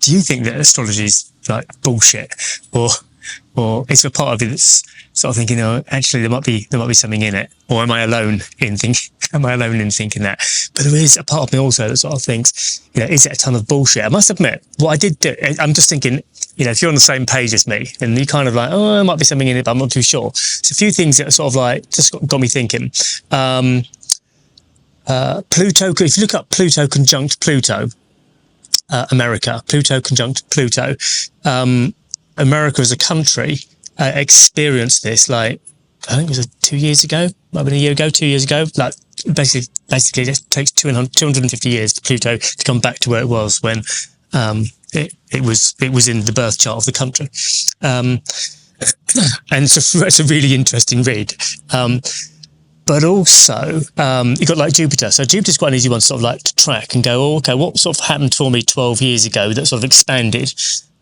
do you think that astrology is like bullshit, or is there a part of it that's sort of thinking, oh, actually there might be something in it, or am I alone in thinking that? But there is a part of me also that sort of thinks, is it a ton of bullshit? I must admit, what I did do, I'm just thinking, if you're on the same page as me, and you kind of like, oh, there might be something in it, but I'm not too sure. It's a few things that are sort of like just got me thinking. Pluto, if you look up Pluto conjunct Pluto, America, Pluto conjunct Pluto, America as a country experienced this, like, I think it was 2 years ago, might have been a year ago, 2 years ago. Like, basically it takes 250 years for Pluto to come back to where it was when it was in the birth chart of the country. And it's a really interesting read. But also, you've got like Jupiter. So Jupiter's quite an easy one to sort of like to track and go, oh, okay, what sort of happened for me 12 years ago that sort of expanded?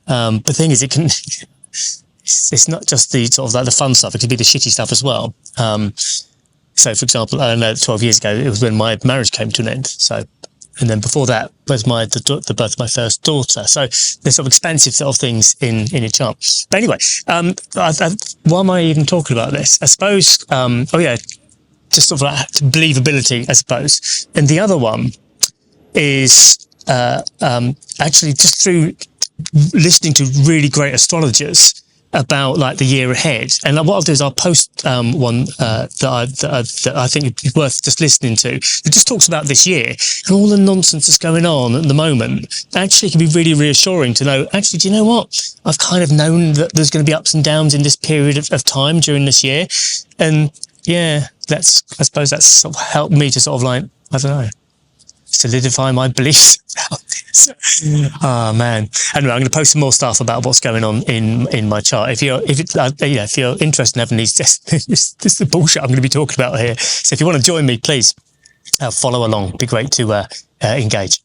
The thing is, it's not just the sort of like the fun stuff, it could be the shitty stuff as well. So for example, I know 12 years ago, it was when my marriage came to an end. So, and then before that was the birth of my first daughter. So there's sort of expansive sort of things in your chart. But anyway, why am I even talking about this? I suppose, just sort of like believability, I suppose. And the other one is actually just through listening to really great astrologers about like the year ahead. And what I'll do is I'll post one that I think would be worth just listening to. It just talks about this year and all the nonsense that's going on at the moment. Actually, it can be really reassuring to know, actually, do you know what? I've kind of known that there's going to be ups and downs in this period of time during this year. And yeah, I suppose that's sort of helped me to sort of like, I don't know, solidify my beliefs about this. Oh man! Anyway, I'm going to post some more stuff about what's going on in my chart. If you're interested in having these, this is the bullshit I'm going to be talking about here. So if you want to join me, please follow along. It'd be great to engage.